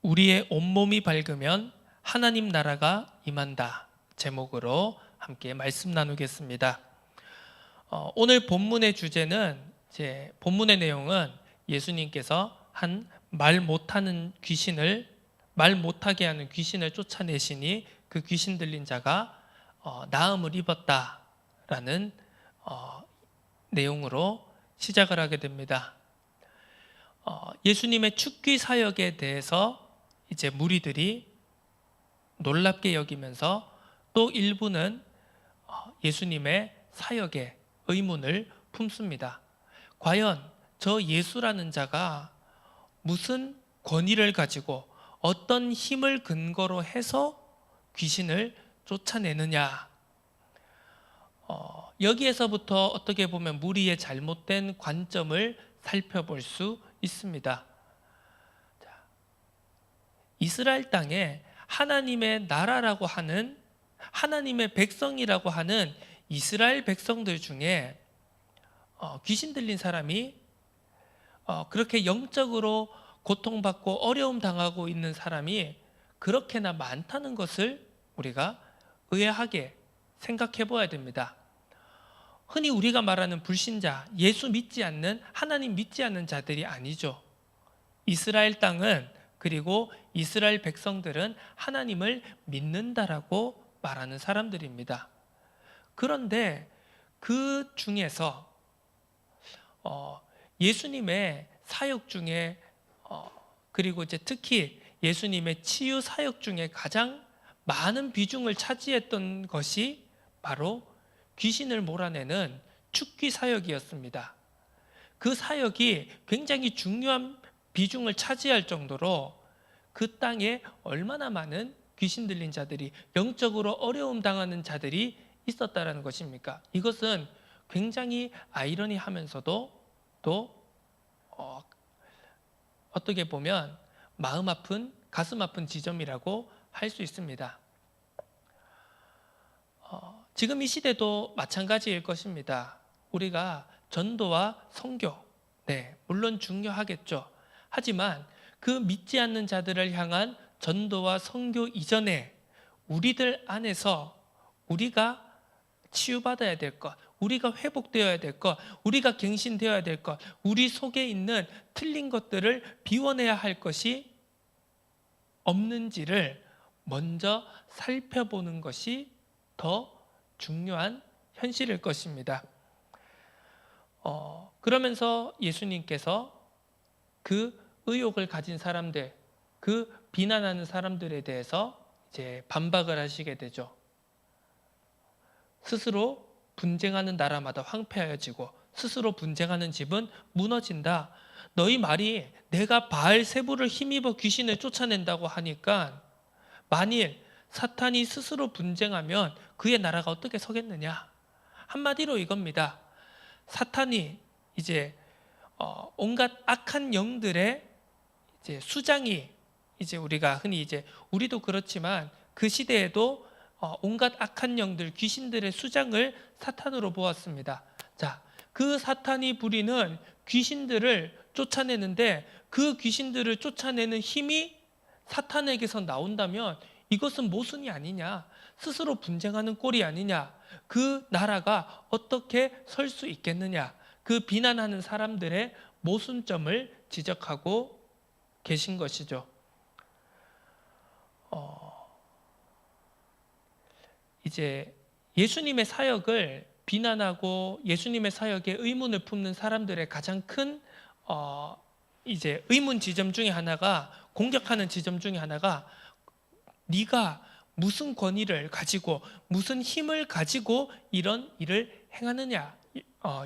우리의 온몸이 밝으면 하나님 나라가 임한다 제목으로 함께 말씀 나누겠습니다. 오늘 본문의 주제는 본문의 내용은 예수님께서 한 말 못하는 귀신을 말 못하게 하는 귀신을 쫓아내시니 그 귀신 들린 자가 나음을 입었다라는 내용으로 시작을 하게 됩니다. 예수님의 축귀 사역에 대해서 이제 무리들이 놀랍게 여기면서 또 일부는 예수님의 사역에 의문을 품습니다. 과연 저 예수라는 자가 무슨 권위를 가지고 어떤 힘을 근거로 해서 귀신을 쫓아내느냐? 여기에서부터 어떻게 보면 무리의 잘못된 관점을 살펴볼 수 있습니다. 이스라엘 땅에 하나님의 나라라고 하는 하나님의 백성이라고 하는 이스라엘 백성들 중에 귀신 들린 사람이 그렇게 영적으로 고통받고 어려움 당하고 있는 사람이 그렇게나 많다는 것을 우리가 의아하게 생각해 보아야 됩니다. 흔히 우리가 말하는 불신자, 예수 믿지 않는, 하나님 믿지 않는 자들이 아니죠. 이스라엘 땅은, 그리고 이스라엘 백성들은 하나님을 믿는다라고 말하는 사람들입니다. 그런데 그 중에서 예수님의 사역 중에 그리고 이제 특히 예수님의 치유 사역 중에 가장 많은 비중을 차지했던 것이 바로 귀신을 몰아내는 축귀 사역이었습니다. 그 사역이 굉장히 중요한 비중을 차지할 정도로 그 땅에 얼마나 많은 귀신 들린 자들이, 영적으로 어려움 당하는 자들이 있었다라는 것입니까? 이것은 굉장히 아이러니하면서도 또 어떻게 보면 마음 아픈, 가슴 아픈 지점이라고 할 수 있습니다. 지금 이 시대도 마찬가지일 것입니다. 우리가 전도와 선교, 물론 중요하겠죠. 하지만 그 믿지 않는 자들을 향한 전도와 선교 이전에 우리들 안에서 우리가 치유받아야 될 것, 우리가 회복되어야 될 것, 우리가 갱신되어야 될 것, 우리 속에 있는 틀린 것들을 비워내야 할 것이 없는지를 먼저 살펴보는 것이 더 중요한 현실일 것입니다. 그러면서 예수님께서 그 의욕을 가진 사람들, 그 비난하는 사람들에 대해서 이제 반박을 하시게 되죠. 스스로 분쟁하는 나라마다 황폐하여지고 스스로 분쟁하는 집은 무너진다. 너희 말이 내가 바알세불을 힘입어 귀신을 쫓아낸다고 하니까 만일 사탄이 스스로 분쟁하면 그의 나라가 어떻게 서겠느냐? 한마디로 이겁니다. 사탄이 이제 온갖 악한 영들의 이제 수장이, 이제 우리가 흔히 이제 우리도 그렇지만 그 시대에도 온갖 악한 영들, 귀신들의 수장을 사탄으로 보았습니다. 자, 그 사탄이 부리는 귀신들을 쫓아내는데 그 귀신들을 쫓아내는 힘이 사탄에게서 나온다면 이것은 모순이 아니냐, 스스로 분쟁하는 꼴이 아니냐, 그 나라가 어떻게 설 수 있겠느냐, 그 비난하는 사람들의 모순점을 지적하고 계신 것이죠. 이제 예수님의 사역을 비난하고 예수님의 사역에 의문을 품는 사람들의 가장 큰 이제 의문 지점 중에 하나가, 공격하는 지점 중에 하나가 네가 무슨 권위를 가지고 무슨 힘을 가지고 이런 일을 행하느냐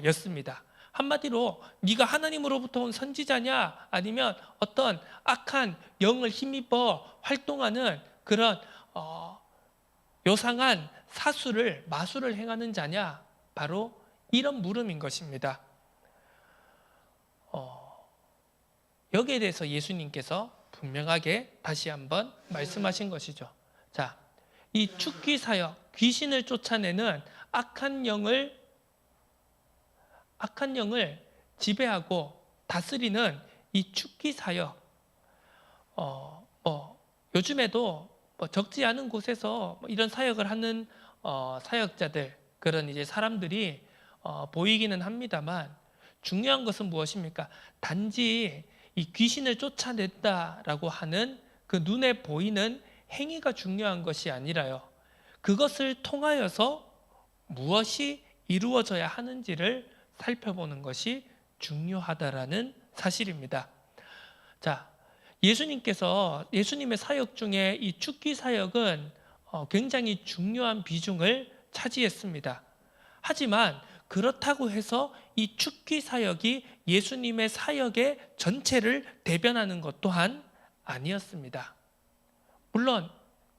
였습니다. 한마디로 네가 하나님으로부터 온 선지자냐, 아니면 어떤 악한 영을 힘입어 활동하는 그런 요상한 사수를, 마술을 행하는 자냐, 바로 이런 물음인 것입니다. 여기에 대해서 예수님께서 분명하게 다시 한번 말씀하신 것이죠. 자, 이 축귀 사역, 귀신을 쫓아내는 악한 영을 지배하고 다스리는 이 축귀 사역, 요즘에도 뭐 적지 않은 곳에서 뭐 이런 사역을 하는 사역자들, 그런 이제 사람들이 보이기는 합니다만, 중요한 것은 무엇입니까? 단지 이 귀신을 쫓아냈다라고 하는 그 눈에 보이는 행위가 중요한 것이 아니라요, 그것을 통하여서 무엇이 이루어져야 하는지를 살펴보는 것이 중요하다라는 사실입니다. 자, 예수님의 사역 중에 이 축기 사역은 굉장히 중요한 비중을 차지했습니다. 하지만 그렇다고 해서 이 축기 사역이 예수님의 사역의 전체를 대변하는 것 또한 아니었습니다. 물론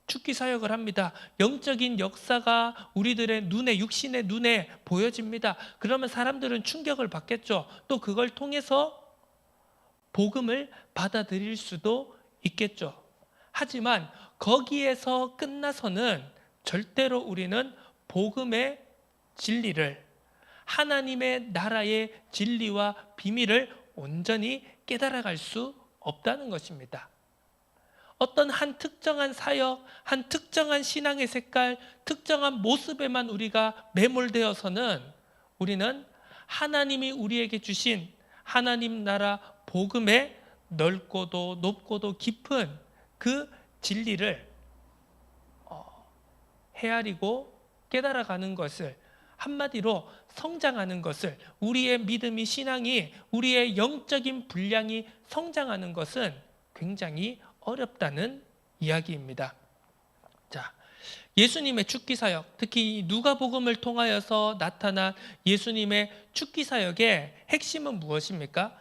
축기 사역을 합니다. 영적인 역사가 우리들의 눈에, 육신의 눈에 보여집니다. 그러면 사람들은 충격을 받겠죠. 또 그걸 통해서 복음을 받아들일 수도 있겠죠. 하지만 거기에서 끝나서는 절대로 우리는 복음의 진리를, 하나님의 나라의 진리와 비밀을 온전히 깨달아갈 수 없다는 것입니다. 어떤 한 특정한 사역, 한 특정한 신앙의 색깔, 특정한 모습에만 우리가 매몰되어서는 우리는 하나님이 우리에게 주신 하나님 나라 복음의 넓고도 높고도 깊은 그 진리를 헤아리고 깨달아가는 것을, 한마디로 성장하는 것을, 우리의 믿음이, 신앙이, 우리의 영적인 분량이 성장하는 것은 굉장히 어렵다는 이야기입니다. 자, 예수님의 축기 사역, 특히 누가복음을 통하여서 나타난 예수님의 축기 사역의 핵심은 무엇입니까?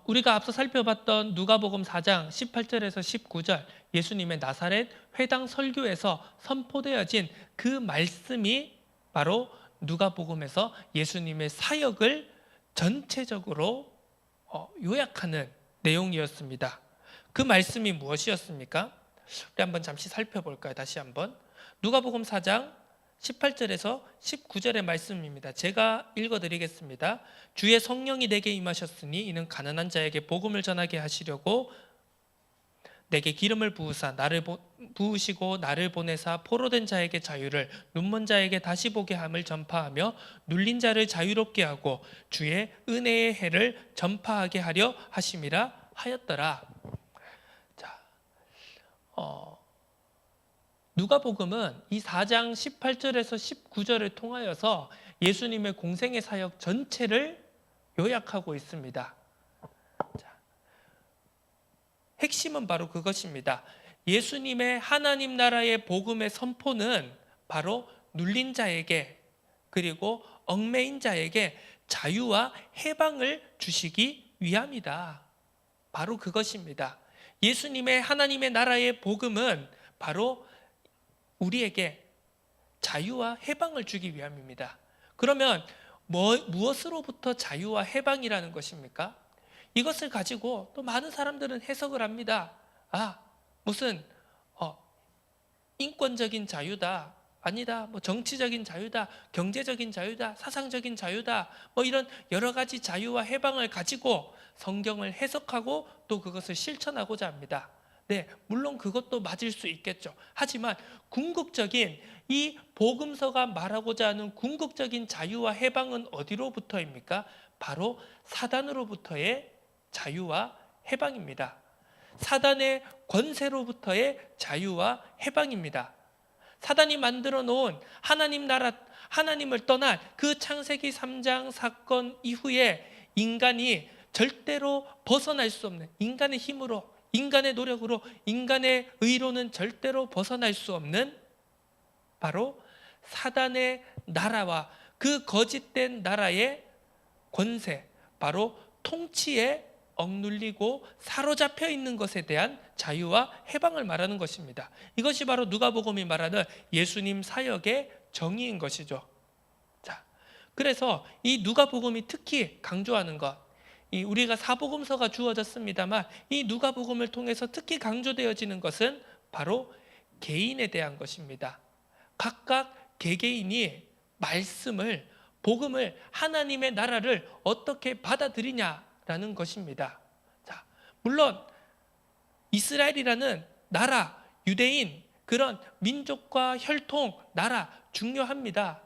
우리가 앞서 살펴봤던 누가복음 4장 18절에서 19절, 예수님의 나사렛 회당 설교에서 선포되어진 그 말씀이 바로 누가복음에서 예수님의 사역을 전체적으로 요약하는 내용이었습니다. 그 말씀이 무엇이었습니까? 우리 한번 잠시 살펴볼까요? 다시 한번. 누가복음 4장 18절에서 19절의 말씀입니다. 제가 읽어드리겠습니다. 주의 성령이 내게 임하셨으니 이는 가난한 자에게 복음을 전하게 하시려고 내게 기름을 부으사 부으시고 나를 보내사 포로된 자에게 자유를, 눈먼 자에게 다시 보게 함을 전파하며 눌린 자를 자유롭게 하고 주의 은혜의 해를 전파하게 하려 하심이라 하였더라. 자, 누가복음은 이 4장 18절에서 19절을 통하여서 예수님의 공생의 사역 전체를 요약하고 있습니다. 자, 핵심은 바로 그것입니다. 예수님의 하나님 나라의 복음의 선포는 바로 눌린 자에게, 그리고 얽매인 자에게 자유와 해방을 주시기 위함이다. 바로 그것입니다. 예수님의 하나님의 나라의 복음은 바로 우리에게 자유와 해방을 주기 위함입니다. 그러면 무엇으로부터 자유와 해방이라는 것입니까? 이것을 가지고 또 많은 사람들은 해석을 합니다. 무슨 인권적인 자유다, 아니다, 뭐 정치적인 자유다, 경제적인 자유다, 사상적인 자유다, 뭐 이런 여러 가지 자유와 해방을 가지고 성경을 해석하고 또 그것을 실천하고자 합니다. 네, 물론 그것도 맞을 수 있겠죠. 하지만 궁극적인 이 복음서가 말하고자 하는 궁극적인 자유와 해방은 어디로부터입니까? 바로 사단으로부터의 자유와 해방입니다. 사단의 권세로부터의 자유와 해방입니다. 사단이 만들어 놓은 하나님 나라, 하나님을 떠난 그 창세기 3장 사건 이후에 인간이 절대로 벗어날 수 없는, 인간의 힘으로, 인간의 노력으로, 인간의 의로는 절대로 벗어날 수 없는 바로 사단의 나라와 그 거짓된 나라의 권세, 바로 통치에 억눌리고 사로잡혀 있는 것에 대한 자유와 해방을 말하는 것입니다. 이것이 바로 누가복음이 말하는 예수님 사역의 정의인 것이죠. 자, 그래서 이 누가복음이 특히 강조하는 것, 우리가 사복음서가 주어졌습니다만 이 누가복음을 통해서 특히 강조되어지는 것은 바로 개인에 대한 것입니다. 각각 개개인이 말씀을, 복음을, 하나님의 나라를 어떻게 받아들이냐라는 것입니다. 자, 물론 이스라엘이라는 나라, 유대인, 그런 민족과 혈통, 나라 중요합니다.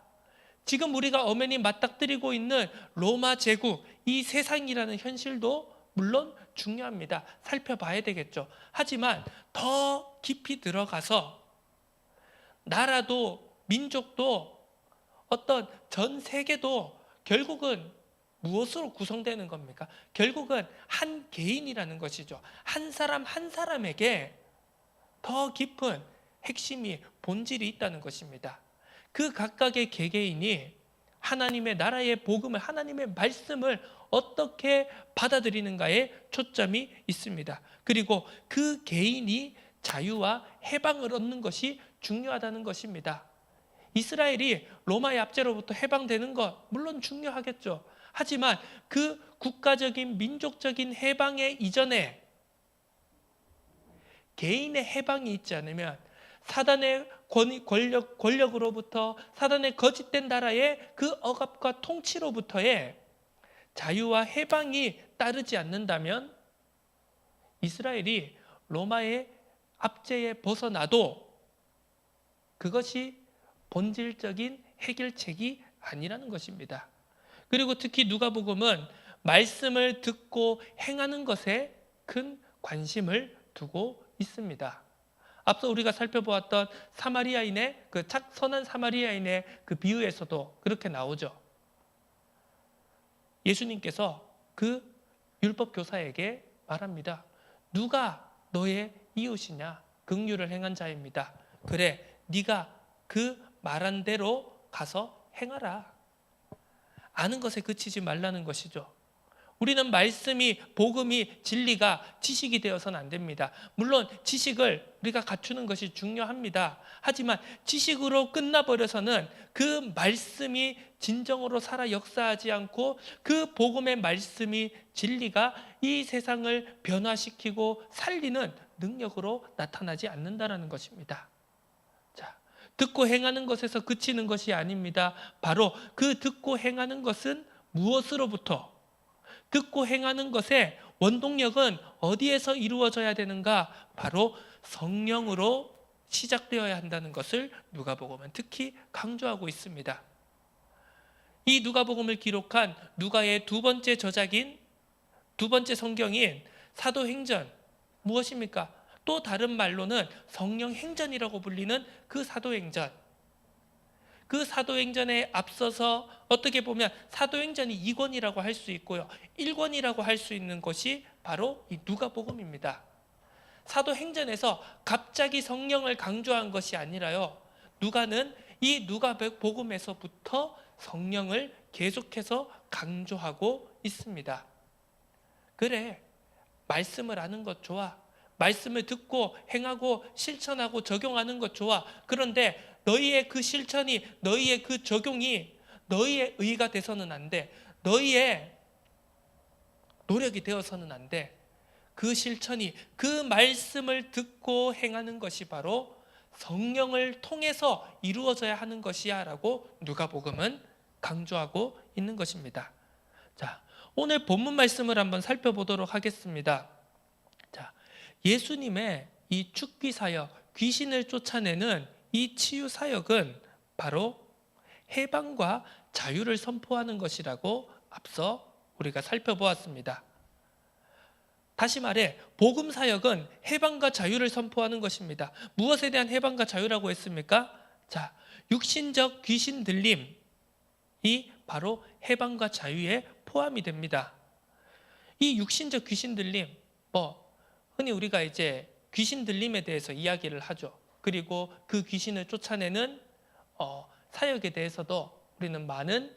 지금 우리가 엄연히 맞닥뜨리고 있는 로마 제국, 이 세상이라는 현실도 물론 중요합니다. 살펴봐야 되겠죠. 하지만 더 깊이 들어가서 나라도 민족도 어떤 전 세계도 결국은 무엇으로 구성되는 겁니까? 결국은 한 개인이라는 것이죠. 한 사람 한 사람에게 더 깊은 핵심이 본질이 있다는 것입니다. 그 각각의 개개인이 하나님의 나라의 복음을, 하나님의 말씀을 어떻게 받아들이는가에 초점이 있습니다. 그리고 그 개인이 자유와 해방을 얻는 것이 중요하다는 것입니다. 이스라엘이 로마의 압제로부터 해방되는 것 물론 중요하겠죠. 하지만 그 국가적인 민족적인 해방의 이전에 개인의 해방이 있지 않으면 사단의 권력으로부터, 사단의 거짓된 나라의 그 억압과 통치로부터의 자유와 해방이 따르지 않는다면 이스라엘이 로마의 압제에 벗어나도 그것이 본질적인 해결책이 아니라는 것입니다. 그리고 특히 누가복음은 말씀을 듣고 행하는 것에 큰 관심을 두고 있습니다. 앞서 우리가 살펴보았던 사마리아인의 그 선한 사마리아인의 그 비유에서도 그렇게 나오죠. 예수님께서 그 율법 교사에게 말합니다. 누가 너의 이웃이냐? 긍휼을 행한 자입니다. 그래, 네가 그 말한 대로 가서 행하라. 아는 것에 그치지 말라는 것이죠. 우리는 말씀이, 복음이, 진리가 지식이 되어서는 안 됩니다. 물론 지식을 우리가 갖추는 것이 중요합니다. 하지만 지식으로 끝나버려서는 그 말씀이 진정으로 살아 역사하지 않고 그 복음의 말씀이, 진리가 이 세상을 변화시키고 살리는 능력으로 나타나지 않는다는 것입니다. 자, 듣고 행하는 것에서 그치는 것이 아닙니다. 바로 그 듣고 행하는 것은 무엇으로부터, 듣고 행하는 것의 원동력은 어디에서 이루어져야 되는가? 바로 성령으로 시작되어야 한다는 것을 누가복음은 특히 강조하고 있습니다. 이 누가복음을 기록한 누가의 두 번째 저작인, 두 번째 성경인 사도행전, 무엇입니까? 또 다른 말로는 성령행전이라고 불리는 그 사도행전. 그 사도행전에 앞서서 어떻게 보면 사도행전이 2권이라고 할 수 있고요, 1권이라고 할 수 있는 것이 바로 이 누가복음입니다. 사도행전에서 갑자기 성령을 강조한 것이 아니라요, 누가는 이 누가복음에서부터 성령을 계속해서 강조하고 있습니다. 그래, 말씀을 아는 것 좋아. 말씀을 듣고 행하고 실천하고 적용하는 것 좋아. 그런데 너희의 그 실천이, 너희의 그 적용이 너희의 의가 돼서는 안 돼. 너희의 노력이 되어서는 안 돼. 그 실천이, 그 말씀을 듣고 행하는 것이 바로 성령을 통해서 이루어져야 하는 것이야 라고 누가복음은 강조하고 있는 것입니다. 자, 오늘 본문 말씀을 한번 살펴보도록 하겠습니다. 자, 예수님의 이 축비 사역, 귀신을 쫓아내는 이 치유 사역은 바로 해방과 자유를 선포하는 것이라고 앞서 우리가 살펴보았습니다. 다시 말해 복음 사역은 해방과 자유를 선포하는 것입니다. 무엇에 대한 해방과 자유라고 했습니까? 자, 육신적 귀신 들림이 바로 해방과 자유에 포함이 됩니다. 이 육신적 귀신 들림, 흔히 우리가 이제 귀신 들림에 대해서 이야기를 하죠. 그리고 그 귀신을 쫓아내는 사역에 대해서도 우리는 많은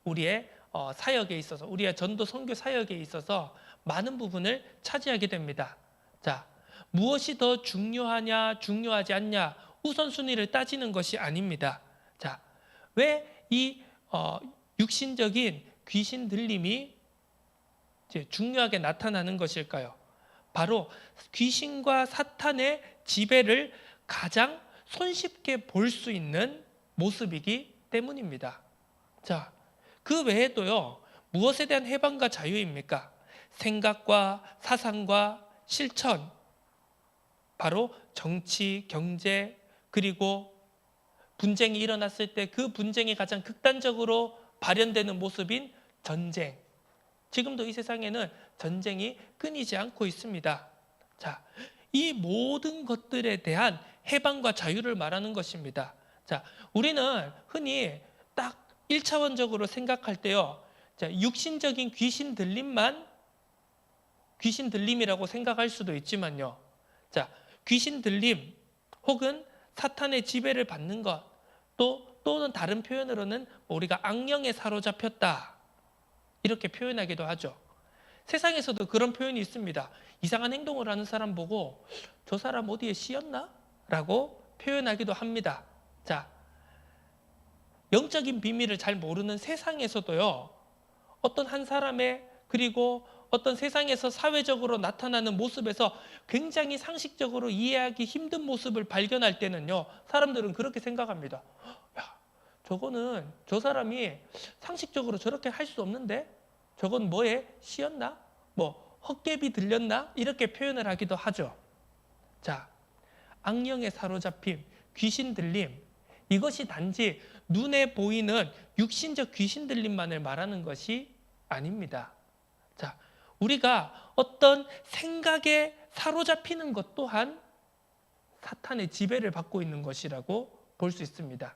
우리의 사역에 있어서, 우리의 전도 선교 사역에 있어서 많은 부분을 차지하게 됩니다. 자, 무엇이 더 중요하냐, 중요하지 않냐, 우선순위를 따지는 것이 아닙니다. 자, 왜 이 육신적인 귀신 들림이 이제 중요하게 나타나는 것일까요? 바로 귀신과 사탄의 지배를 가장 손쉽게 볼 수 있는 모습이기 때문입니다. 자, 그 외에도요, 무엇에 대한 해방과 자유입니까? 생각과 사상과 실천, 바로 정치, 경제, 그리고 분쟁이 일어났을 때 그 분쟁이 가장 극단적으로 발현되는 모습인 전쟁. 지금도 이 세상에는 전쟁이 끊이지 않고 있습니다. 자, 이 모든 것들에 대한 해방과 자유를 말하는 것입니다. 자, 우리는 흔히 딱 1차원적으로 생각할 때요. 자, 육신적인 귀신 들림이라고 생각할 수도 있지만요. 자, 귀신 들림 혹은 사탄의 지배를 받는 것, 또는 다른 표현으로는 우리가 악령에 사로잡혔다, 이렇게 표현하기도 하죠. 세상에서도 그런 표현이 있습니다. 이상한 행동을 하는 사람 보고 저 사람 어디에 씌었나? 라고 표현하기도 합니다. 자, 영적인 비밀을 잘 모르는 세상에서도요, 어떤 한 사람의, 그리고 어떤 세상에서 사회적으로 나타나는 모습에서 굉장히 상식적으로 이해하기 힘든 모습을 발견할 때는요, 사람들은 그렇게 생각합니다. 야, 저거는 저 사람이 상식적으로 저렇게 할 수 없는데 저건 뭐에 씌었나? 뭐 헛개비 들렸나? 이렇게 표현을 하기도 하죠. 자, 악령에 사로잡힘, 귀신 들림, 이것이 단지 눈에 보이는 육신적 귀신 들림만을 말하는 것이 아닙니다. 자, 우리가 어떤 생각에 사로잡히는 것 또한 사탄의 지배를 받고 있는 것이라고 볼 수 있습니다.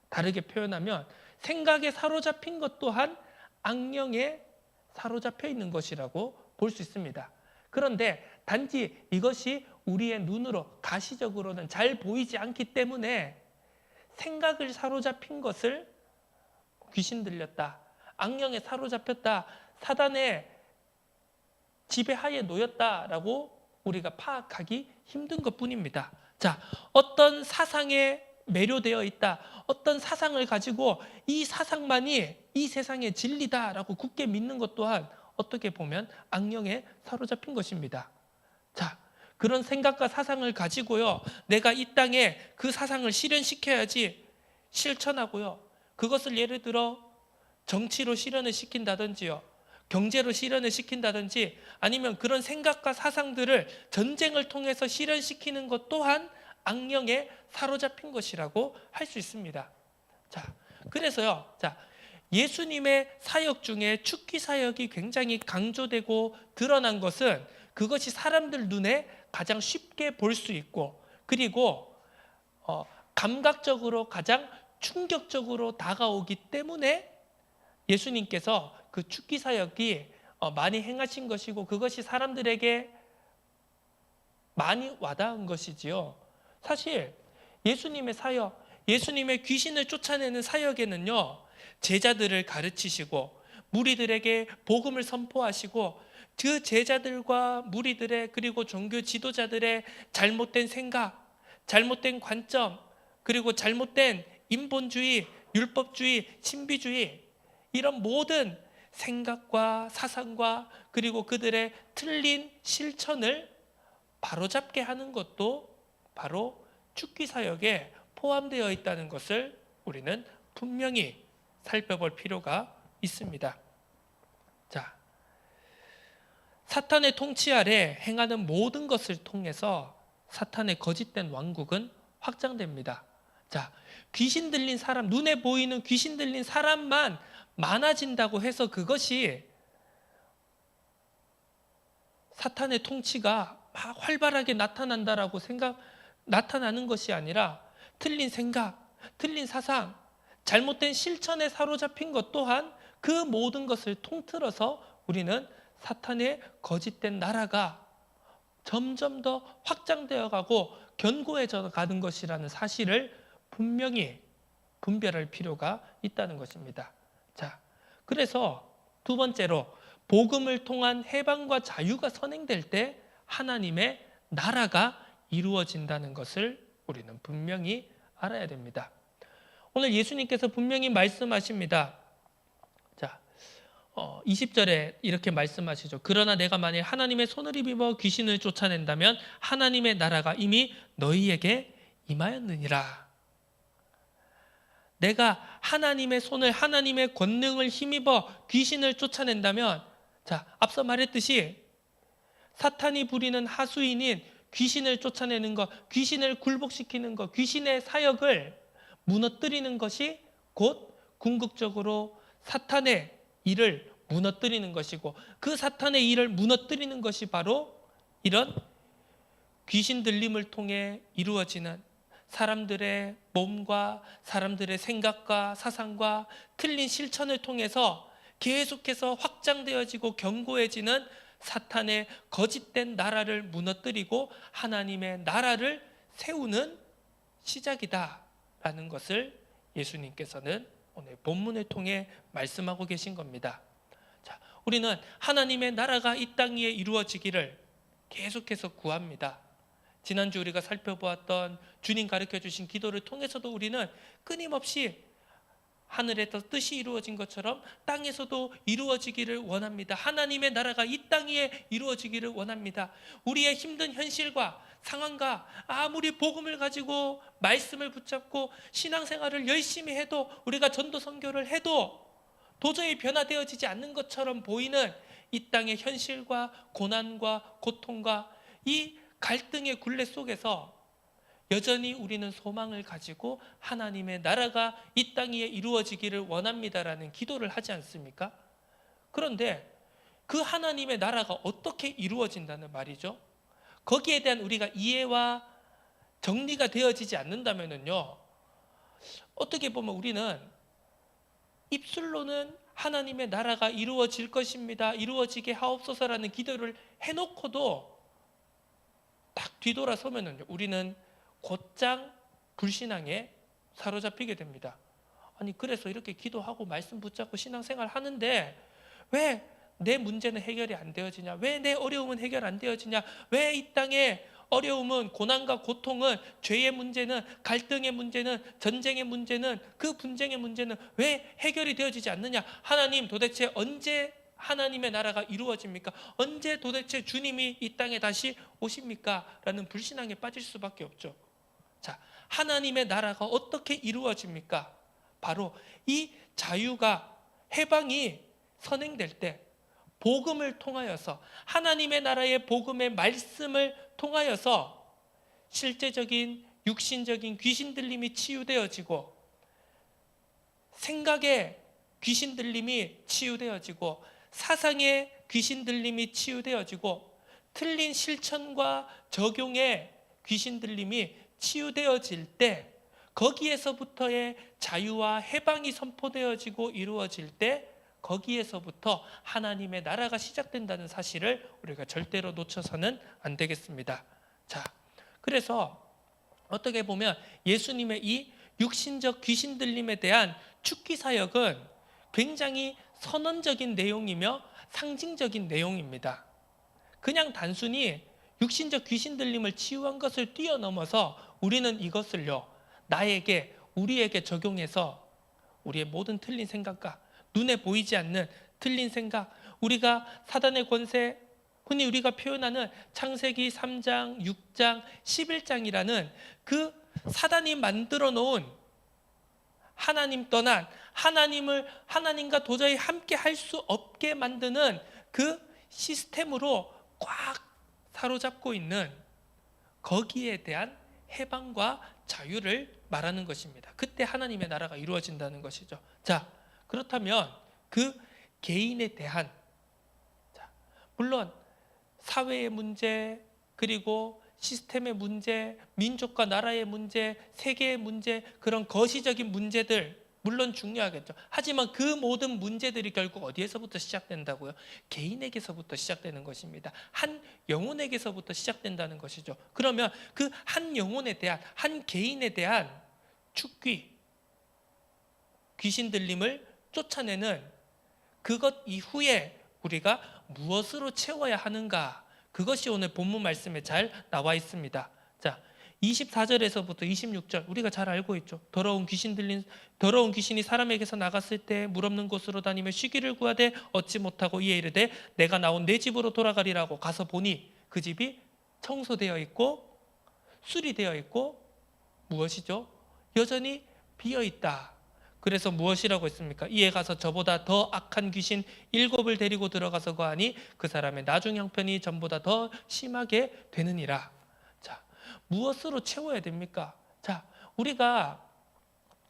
다르게 표현하면 생각에 사로잡힌 것 또한 악령에 사로잡혀 있는 것이라고 볼 수 있습니다. 그런데 단지 이것이 우리의 눈으로 가시적으로는 잘 보이지 않기 때문에 생각을 사로잡힌 것을 귀신 들렸다, 악령에 사로잡혔다, 사단의 지배하에 놓였다라고 우리가 파악하기 힘든 것뿐입니다. 자, 어떤 사상에 매료되어 있다, 어떤 사상을 가지고 이 사상만이 이 세상의 진리다라고 굳게 믿는 것 또한 어떻게 보면 악령에 사로잡힌 것입니다. 자, 그런 생각과 사상을 가지고요, 내가 이 땅에 그 사상을 실현시켜야지 실천하고요, 그것을 예를 들어 정치로 실현을 시킨다든지요, 경제로 실현을 시킨다든지, 아니면 그런 생각과 사상들을 전쟁을 통해서 실현시키는 것 또한 악령에 사로잡힌 것이라고 할 수 있습니다. 자, 그래서요, 자, 예수님의 사역 중에 축기 사역이 굉장히 강조되고 드러난 것은 그것이 사람들 눈에 가장 쉽게 볼 수 있고, 그리고 감각적으로 가장 충격적으로 다가오기 때문에 예수님께서 그 축기 사역이 많이 행하신 것이고, 그것이 사람들에게 많이 와닿은 것이지요. 사실 예수님의 사역, 예수님의 귀신을 쫓아내는 사역에는요, 제자들을 가르치시고 무리들에게 복음을 선포하시고 그 제자들과 무리들의, 그리고 종교 지도자들의 잘못된 생각, 잘못된 관점, 그리고 잘못된 인본주의, 율법주의, 신비주의, 이런 모든 생각과 사상과 그리고 그들의 틀린 실천을 바로잡게 하는 것도 바로 축기 사역에 포함되어 있다는 것을 우리는 분명히 살펴볼 필요가 있습니다. 자, 사탄의 통치 아래 행하는 모든 것을 통해서 사탄의 거짓된 왕국은 확장됩니다. 자, 귀신 들린 사람, 눈에 보이는 귀신 들린 사람만 많아진다고 해서 그것이 사탄의 통치가 막 활발하게 나타나는 것이 아니라 틀린 생각, 틀린 사상, 잘못된 실천에 사로잡힌 것 또한 그 모든 것을 통틀어서 우리는 사탄의 거짓된 나라가 점점 더 확장되어 가고 견고해져 가는 것이라는 사실을 분명히 분별할 필요가 있다는 것입니다. 자, 그래서 두 번째로 복음을 통한 해방과 자유가 선행될 때 하나님의 나라가 이루어진다는 것을 우리는 분명히 알아야 됩니다. 오늘 예수님께서 분명히 말씀하십니다. 자, 20절에 이렇게 말씀하시죠. 그러나 내가 만일 하나님의 손을 힘입어 귀신을 쫓아낸다면 하나님의 나라가 이미 너희에게 임하였느니라. 내가 하나님의 손을, 하나님의 권능을 힘입어 귀신을 쫓아낸다면, 자, 앞서 말했듯이 사탄이 부리는 하수인인 귀신을 쫓아내는 것, 귀신을 굴복시키는 것, 귀신의 사역을 무너뜨리는 것이 곧 궁극적으로 사탄의 일을 무너뜨리는 것이고, 그 사탄의 일을 무너뜨리는 것이 바로 이런 귀신 들림을 통해 이루어지는 사람들의 몸과 사람들의 생각과 사상과 틀린 실천을 통해서 계속해서 확장되어지고 견고해지는 사탄의 거짓된 나라를 무너뜨리고 하나님의 나라를 세우는 시작이다라는 것을 예수님께서는 오늘 본문을 통해 말씀하고 계신 겁니다. 자, 우리는 하나님의 나라가 이 땅 위에 이루어지기를 계속해서 구합니다. 지난주 우리가 살펴보았던 주님 가르쳐 주신 기도를 통해서도 우리는 끊임없이 하늘에서 뜻이 이루어진 것처럼 땅에서도 이루어지기를 원합니다. 하나님의 나라가 이 땅 위에 이루어지기를 원합니다. 우리의 힘든 현실과 상황과 아무리 복음을 가지고 말씀을 붙잡고 신앙생활을 열심히 해도, 우리가 전도 선교를 해도 도저히 변화되어지지 않는 것처럼 보이는 이 땅의 현실과 고난과 고통과 이 갈등의 굴레 속에서 여전히 우리는 소망을 가지고 하나님의 나라가 이 땅 위에 이루어지기를 원합니다라는 기도를 하지 않습니까? 그런데 그 하나님의 나라가 어떻게 이루어진다는 말이죠? 거기에 대한 우리가 이해와 정리가 되어지지 않는다면요, 어떻게 보면 우리는 입술로는 하나님의 나라가 이루어질 것입니다, 이루어지게 하옵소서라는 기도를 해놓고도 딱 뒤돌아서면요, 우리는 곧장 불신앙에 사로잡히게 됩니다. 아니, 그래서 이렇게 기도하고 말씀 붙잡고 신앙생활 하는데 왜 내 문제는 해결이 안 되어지냐? 왜 내 어려움은 해결 안 되어지냐? 왜 이 땅의 어려움은, 고난과 고통은, 죄의 문제는, 갈등의 문제는, 전쟁의 문제는, 그 분쟁의 문제는 왜 해결이 되어지지 않느냐? 하나님, 도대체 언제 하나님의 나라가 이루어집니까? 언제 도대체 주님이 이 땅에 다시 오십니까? 라는 불신앙에 빠질 수밖에 없죠. 자, 하나님의 나라가 어떻게 이루어집니까? 바로 이 자유가, 해방이 선행될 때 복음을 통하여서, 하나님의 나라의 복음의 말씀을 통하여서 실제적인 육신적인 귀신 들림이 치유되어지고, 생각의 귀신 들림이 치유되어지고, 사상의 귀신 들림이 치유되어지고, 틀린 실천과 적용의 귀신 들림이 치유되어질 때, 거기에서부터의 자유와 해방이 선포되어지고 이루어질 때, 거기에서부터 하나님의 나라가 시작된다는 사실을 우리가 절대로 놓쳐서는 안 되겠습니다. 자, 그래서 어떻게 보면 예수님의 이 육신적 귀신 들림에 대한 축기 사역은 굉장히 선언적인 내용이며 상징적인 내용입니다. 그냥 단순히 육신적 귀신 들림을 치유한 것을 뛰어넘어서 우리는 이것을요, 나에게, 우리에게 적용해서 우리의 모든 틀린 생각과 눈에 보이지 않는 틀린 생각, 우리가 사단의 권세, 흔히 우리가 표현하는 창세기 3장, 6장, 11장이라는 그 사단이 만들어 놓은 하나님 떠난, 하나님과 도저히 함께 할 수 없게 만드는 그 시스템으로 꽉 사로잡고 있는, 거기에 대한 해방과 자유를 말하는 것입니다. 그때 하나님의 나라가 이루어진다는 것이죠. 자, 그렇다면 그 개인에 대한, 물론 사회의 문제, 그리고 시스템의 문제, 민족과 나라의 문제, 세계의 문제, 그런 거시적인 문제들 물론 중요하겠죠. 하지만 그 모든 문제들이 결국 어디에서부터 시작된다고요? 개인에게서부터 시작되는 것입니다. 한 영혼에게서부터 시작된다는 것이죠. 그러면 그 한 영혼에 대한, 한 개인에 대한 축귀, 귀신 들림을 쫓아내는 그것 이후에 우리가 무엇으로 채워야 하는가, 그것이 오늘 본문 말씀에 잘 나와 있습니다. 자, 24절에서부터 26절 우리가 잘 알고 있죠. 더러운 귀신이 사람에게서 나갔을 때 물 없는 곳으로 다니며 쉬기를 구하되 얻지 못하고 이에 이르되 내가 나온 내 집으로 돌아가리라고 가서 보니 그 집이 청소되어 있고 수리되어 있고 무엇이죠? 여전히 비어 있다. 그래서 무엇이라고 했습니까? 이에 가서 저보다 더 악한 귀신 7을 데리고 들어가서 거하니 그 사람의 나중 형편이 전보다 더 심하게 되느니라. 무엇으로 채워야 됩니까? 자, 우리가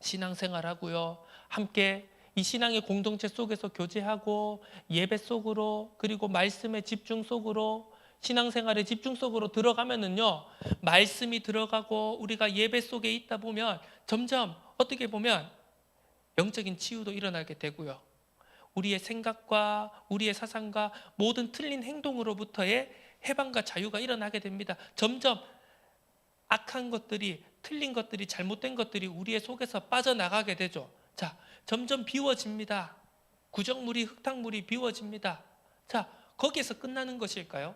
신앙생활하고요. 함께 이 신앙의 공동체 속에서 교제하고 예배 속으로 그리고 말씀의 집중 속으로 신앙생활의 집중 속으로 들어가면은요. 말씀이 들어가고 우리가 예배 속에 있다 보면 점점 어떻게 보면 영적인 치유도 일어나게 되고요. 우리의 생각과 우리의 사상과 모든 틀린 행동으로부터의 해방과 자유가 일어나게 됩니다. 점점 악한 것들이, 틀린 것들이, 잘못된 것들이 우리의 속에서 빠져나가게 되죠. 자, 점점 비워집니다. 구정물이, 흙탕물이 비워집니다. 자, 거기에서 끝나는 것일까요?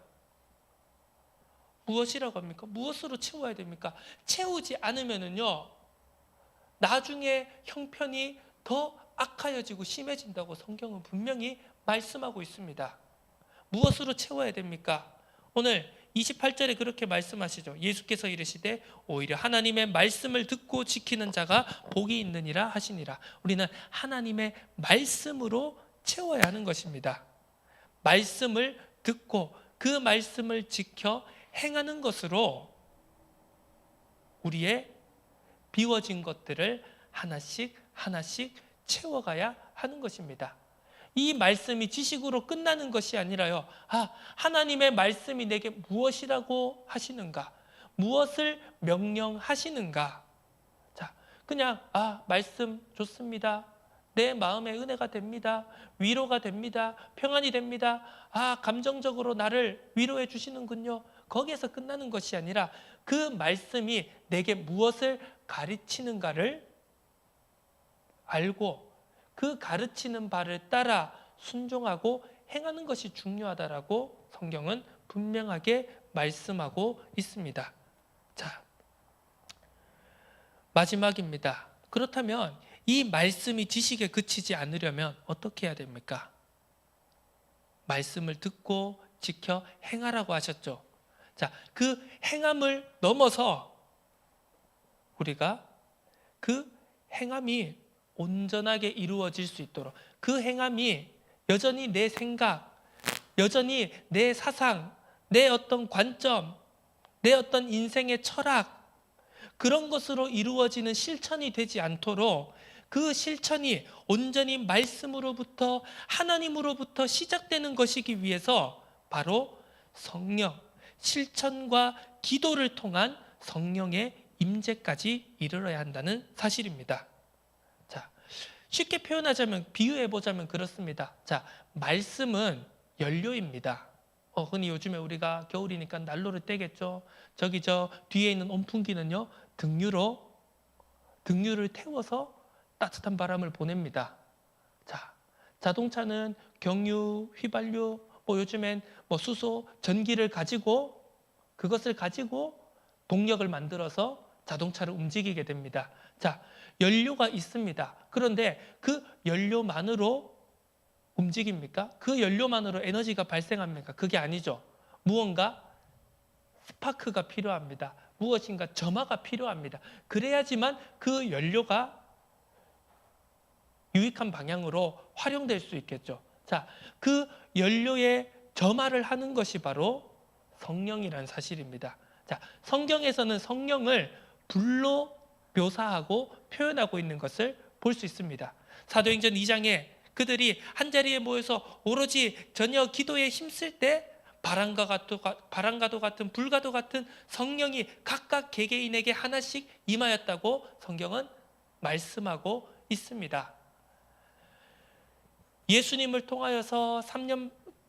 무엇이라고 합니까? 무엇으로 채워야 됩니까? 채우지 않으면은요, 나중에 형편이 더 악하여지고 심해진다고 성경은 분명히 말씀하고 있습니다. 무엇으로 채워야 됩니까? 오늘 28절에 그렇게 말씀하시죠. 예수께서 이르시되 오히려 하나님의 말씀을 듣고 지키는 자가 복이 있느니라 하시니라. 우리는 하나님의 말씀으로 채워야 하는 것입니다. 말씀을 듣고 그 말씀을 지켜 행하는 것으로 우리의 비워진 것들을 하나씩 하나씩 채워가야 하는 것입니다. 이 말씀이 지식으로 끝나는 것이 아니라요. 하나님의 말씀이 내게 무엇이라고 하시는가? 무엇을 명령하시는가? 자, 그냥 말씀 좋습니다. 내 마음에 은혜가 됩니다. 위로가 됩니다. 평안이 됩니다. 감정적으로 나를 위로해 주시는군요. 거기에서 끝나는 것이 아니라 그 말씀이 내게 무엇을 가르치는가를 알고 그 가르치는 바를 따라 순종하고 행하는 것이 중요하다라고 성경은 분명하게 말씀하고 있습니다. 자, 마지막입니다. 그렇다면 이 말씀이 지식에 그치지 않으려면 어떻게 해야 됩니까? 말씀을 듣고 지켜 행하라고 하셨죠. 자, 그 행함을 넘어서 우리가 그 행함이 온전하게 이루어질 수 있도록 그 행함이 여전히 내 생각, 여전히 내 사상, 내 어떤 관점, 내 어떤 인생의 철학 그런 것으로 이루어지는 실천이 되지 않도록 그 실천이 온전히 말씀으로부터 하나님으로부터 시작되는 것이기 위해서 바로 성령, 실천과 기도를 통한 성령의 임재까지 이르러야 한다는 사실입니다. 자, 쉽게 표현하자면 비유해 보자면 그렇습니다. 자, 말씀은 연료입니다. 흔히 요즘에 우리가 겨울이니까 난로를 떼겠죠. 저기 저 뒤에 있는 온풍기는요 등유를 태워서 따뜻한 바람을 보냅니다. 자, 자동차는 경유, 휘발유, 요즘엔 수소, 전기를 가지고 그것을 가지고 동력을 만들어서 자동차를 움직이게 됩니다. 자, 연료가 있습니다. 그런데 그 연료만으로 움직입니까? 그 연료만으로 에너지가 발생합니까? 그게 아니죠. 무언가 스파크가 필요합니다. 무엇인가 점화가 필요합니다. 그래야지만 그 연료가 유익한 방향으로 활용될 수 있겠죠. 자, 그 연료의 점화를 하는 것이 바로 성령이라는 사실입니다. 자, 성경에서는 성령을 불로 묘사하고 표현하고 있는 것을 볼 수 있습니다. 사도행전 2장에 그들이 한자리에 모여서 오로지 전혀 기도에 힘쓸 때 바람과도 같은 불과도 같은 성령이 각각 개개인에게 하나씩 임하였다고 성경은 말씀하고 있습니다. 예수님을 통하여서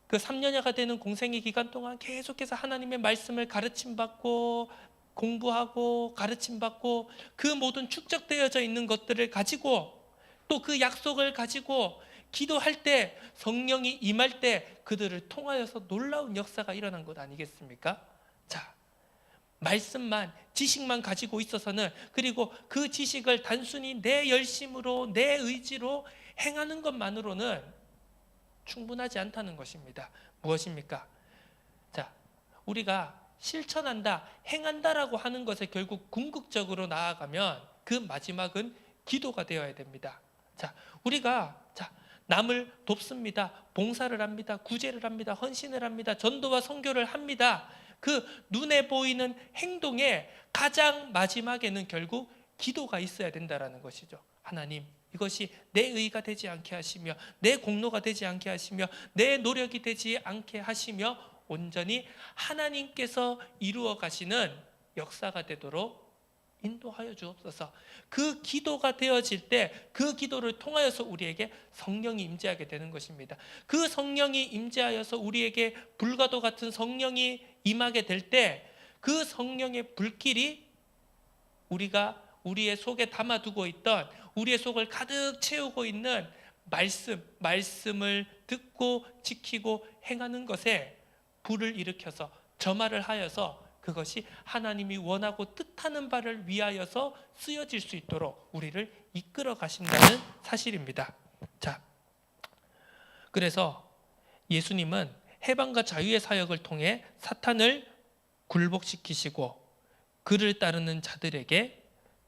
3년여가 되는 공생의 기간 동안 계속해서 하나님의 말씀을 가르침받고 공부하고 가르침받고 그 모든 축적되어져 있는 것들을 가지고 또 그 약속을 가지고 기도할 때 성령이 임할 때 그들을 통하여서 놀라운 역사가 일어난 것 아니겠습니까? 자, 말씀만 지식만 가지고 있어서는 그리고 그 지식을 단순히 내 열심으로 내 의지로 행하는 것만으로는 충분하지 않다는 것입니다. 무엇입니까? 자, 우리가 실천한다, 행한다라고 하는 것에 결국 궁극적으로 나아가면 그 마지막은 기도가 되어야 됩니다. 자, 우리가 남을 돕습니다. 봉사를 합니다. 구제를 합니다. 헌신을 합니다. 전도와 선교를 합니다. 그 눈에 보이는 행동에 가장 마지막에는 결국 기도가 있어야 된다라는 것이죠. 하나님, 이것이 내 의가 되지 않게 하시며 내 공로가 되지 않게 하시며 내 노력이 되지 않게 하시며 온전히 하나님께서 이루어 가시는 역사가 되도록 인도하여 주옵소서. 그 기도가 되어질 때 그 기도를 통하여서 우리에게 성령이 임재하게 되는 것입니다. 그 성령이 임재하여서 우리에게 불과도 같은 성령이 임하게 될 때 그 성령의 불길이 우리가 우리의 속에 담아두고 있던, 우리의 속을 가득 채우고 있는 말씀을 듣고 지키고 행하는 것에 불을 일으켜서 점화를 하여서 그것이 하나님이 원하고 뜻하는 바를 위하여서 쓰여질 수 있도록 우리를 이끌어 가신다는 사실입니다. 자, 그래서 예수님은 해방과 자유의 사역을 통해 사탄을 굴복시키시고 그를 따르는 자들에게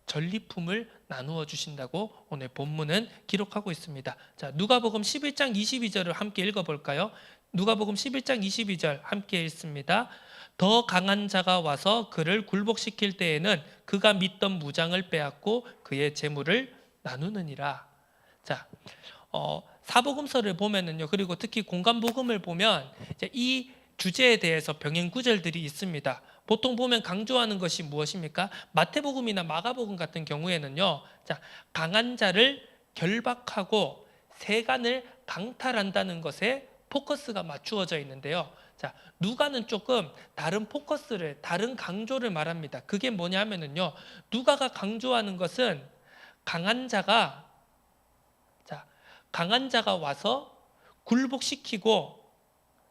전리품을 나누어 주신다고 오늘 본문은 기록하고 있습니다. 자, 누가복음 11장 22절을 함께 읽어볼까요? 누가복음 11장 22절 함께 읽습니다. 더 강한 자가 와서 그를 굴복시킬 때에는 그가 믿던 무장을 빼앗고 그의 재물을 나누느니라. 자, 사복음서를 보면은요, 그리고 특히 공간복음을 보면 이제 이 주제에 대해서 병행 구절들이 있습니다. 보통 보면 강조하는 것이 무엇입니까? 마태복음이나 마가복음 같은 경우에는요, 자, 강한 자를 결박하고 세간을 강탈한다는 것에 포커스가 맞추어져 있는데요. 자, 누가는 조금 다른 포커스를, 다른 강조를 말합니다. 그게 뭐냐 하면은요, 누가가 강조하는 것은 강한 자가 와서 굴복시키고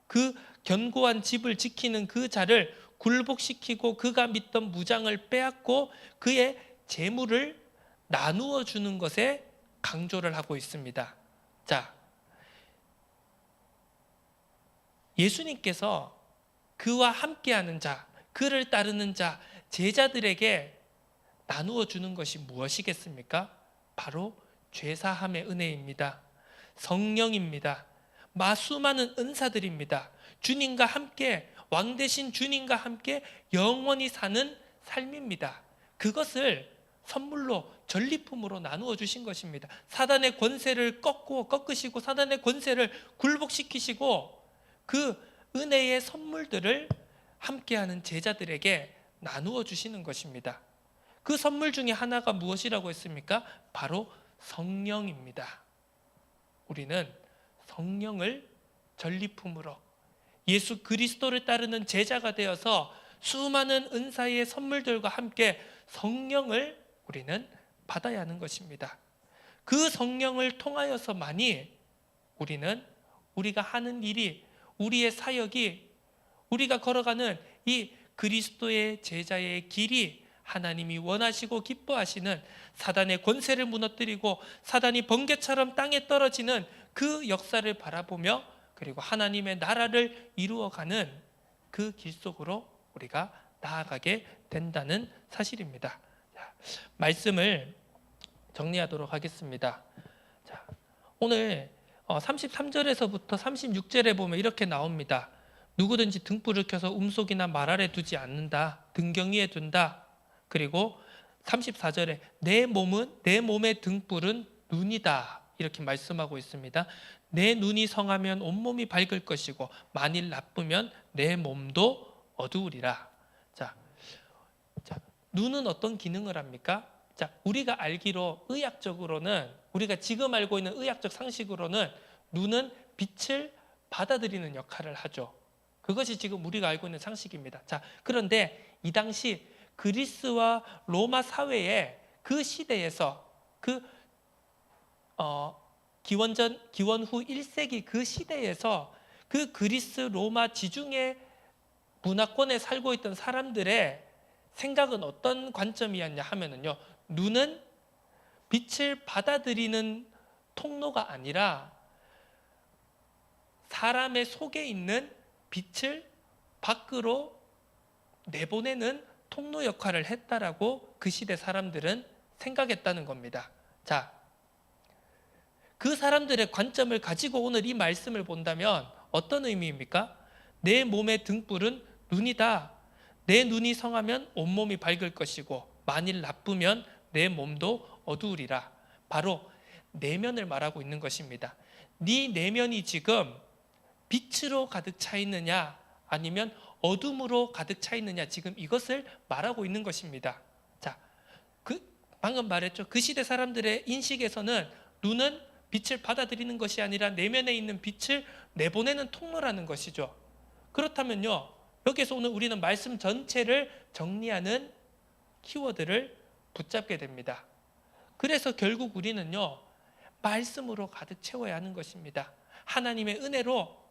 그 견고한 집을 지키는 그 자를 굴복시키고 그가 믿던 무장을 빼앗고 그의 재물을 나누어 주는 것에 강조를 하고 있습니다. 자, 예수님께서 그와 함께하는 자, 그를 따르는 자, 제자들에게 나누어 주는 것이 무엇이겠습니까? 바로 죄사함의 은혜입니다. 성령입니다. 수많은 은사들입니다. 주님과 함께, 왕 대신 주님과 함께 영원히 사는 삶입니다. 그것을 선물로, 전리품으로 나누어 주신 것입니다. 사단의 권세를 꺾으시고 사단의 권세를 굴복시키시고 그 은혜의 선물들을 함께하는 제자들에게 나누어 주시는 것입니다. 그 선물 중에 하나가 무엇이라고 했습니까? 바로 성령입니다. 우리는 성령을 전리품으로 예수 그리스도를 따르는 제자가 되어서 수많은 은사의 선물들과 함께 성령을 우리는 받아야 하는 것입니다. 그 성령을 통하여서만이 우리가 하는 일이, 우리의 사역이, 우리가 걸어가는 이 그리스도의 제자의 길이 하나님이 원하시고 기뻐하시는 사단의 권세를 무너뜨리고 사단이 번개처럼 땅에 떨어지는 그 역사를 바라보며 그리고 하나님의 나라를 이루어가는 그 길 속으로 우리가 나아가게 된다는 사실입니다. 자, 말씀을 정리하도록 하겠습니다. 자, 오늘 33절에서부터 36절에 보면 이렇게 나옵니다. 누구든지 등불을 켜서 음속이나 말 아래 두지 않는다. 등경이에 둔다. 그리고 34절에 내 몸의 등불은 눈이다. 이렇게 말씀하고 있습니다. 내 눈이 성하면 온몸이 밝을 것이고 만일 나쁘면 내 몸도 어두우리라. 자, 눈은 어떤 기능을 합니까? 자, 우리가 알기로 의학적으로는, 우리가 지금 알고 있는 의학적 상식으로는 눈은 빛을 받아들이는 역할을 하죠. 그것이 지금 우리가 알고 있는 상식입니다. 자, 그런데 이 당시 그리스와 로마 사회의 그 시대에서 기원 후 1세기 그 시대에서 그 그리스 로마 지중해 문화권에 살고 있던 사람들의 생각은 어떤 관점이었냐 하면은요, 눈은 빛을 받아들이는 통로가 아니라 사람의 속에 있는 빛을 밖으로 내보내는 통로 역할을 했다라고 그 시대 사람들은 생각했다는 겁니다. 자, 그 사람들의 관점을 가지고 오늘 이 말씀을 본다면 어떤 의미입니까? 내 몸의 등불은 눈이다. 내 눈이 성하면 온몸이 밝을 것이고 만일 나쁘면 내 몸도 어두우리라. 바로 내면을 말하고 있는 것입니다. 네 내면이 지금 빛으로 가득 차 있느냐 아니면 어둠으로 가득 차 있느냐, 지금 이것을 말하고 있는 것입니다. 자, 방금 말했죠. 그 시대 사람들의 인식에서는 눈은 빛을 받아들이는 것이 아니라 내면에 있는 빛을 내보내는 통로라는 것이죠. 그렇다면요, 여기서 오늘 우리는 말씀 전체를 정리하는 키워드를 붙잡게 됩니다. 그래서 결국 우리는요, 말씀으로 가득 채워야 하는 것입니다. 하나님의 은혜로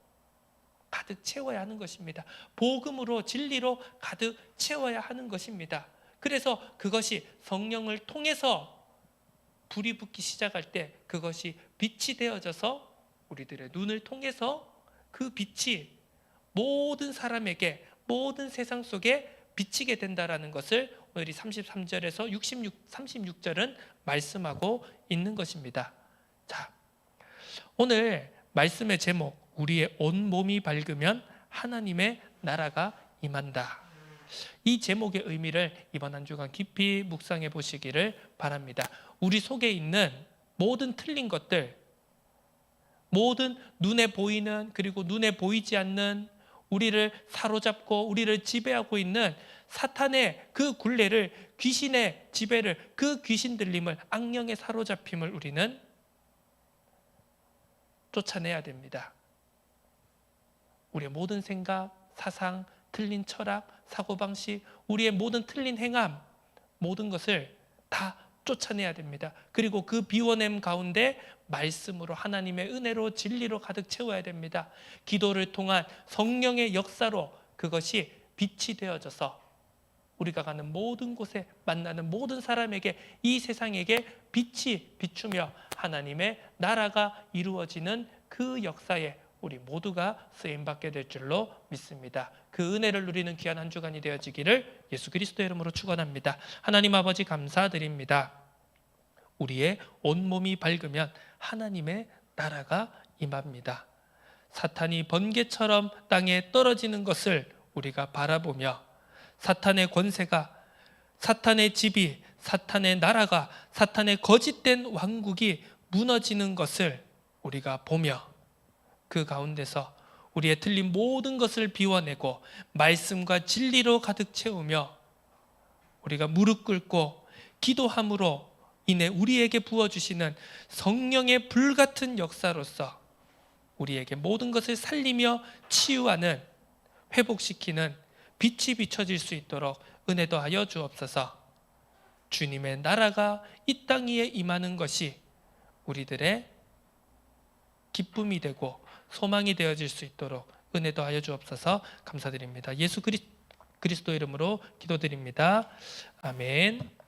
가득 채워야 하는 것입니다. 복음으로, 진리로 가득 채워야 하는 것입니다. 그래서 그것이 성령을 통해서 불이 붙기 시작할 때 그것이 빛이 되어져서 우리들의 눈을 통해서 그 빛이 모든 사람에게, 모든 세상 속에 비치게 된다라는 것을 오늘 이 33절에서 36절은 말씀하고 있는 것입니다. 자, 오늘 말씀의 제목, 우리의 온 몸이 밝으면 하나님의 나라가 임한다. 이 제목의 의미를 이번 한 주간 깊이 묵상해 보시기를 바랍니다. 우리 속에 있는 모든 틀린 것들, 모든 눈에 보이는 그리고 눈에 보이지 않는 우리를 사로잡고 우리를 지배하고 있는 사탄의 그 굴레를, 귀신의 지배를, 그 귀신 들림을, 악령의 사로잡힘을 우리는 쫓아내야 됩니다. 우리의 모든 생각, 사상, 틀린 철학, 사고방식, 우리의 모든 틀린 행함, 모든 것을 다 쫓아내야 됩니다. 그리고 그 비워냄 가운데 말씀으로, 하나님의 은혜로, 진리로 가득 채워야 됩니다. 기도를 통한 성령의 역사로 그것이 빛이 되어져서 우리가 가는 모든 곳에, 만나는 모든 사람에게, 이 세상에게 빛이 비추며 하나님의 나라가 이루어지는 그 역사에 우리 모두가 쓰임받게 될 줄로 믿습니다. 그 은혜를 누리는 귀한 한 주간이 되어지기를 예수 그리스도의 이름으로 축원합니다. 하나님 아버지 감사드립니다. 우리의 온몸이 밝으면 하나님의 나라가 임합니다. 사탄이 번개처럼 땅에 떨어지는 것을 우리가 바라보며 사탄의 권세가, 사탄의 집이, 사탄의 나라가, 사탄의 거짓된 왕국이 무너지는 것을 우리가 보며 그 가운데서 우리의 틀린 모든 것을 비워내고 말씀과 진리로 가득 채우며 우리가 무릎 꿇고 기도함으로 인해 우리에게 부어주시는 성령의 불같은 역사로서 우리에게 모든 것을 살리며 치유하는, 회복시키는 빛이 비춰질 수 있도록 은혜 더하여 주옵소서. 주님의 나라가 이 땅 위에 임하는 것이 우리들의 기쁨이 되고 소망이 되어질 수 있도록 은혜 더하여 주옵소서. 감사드립니다. 예수 그리스도 이름으로 기도드립니다. 아멘.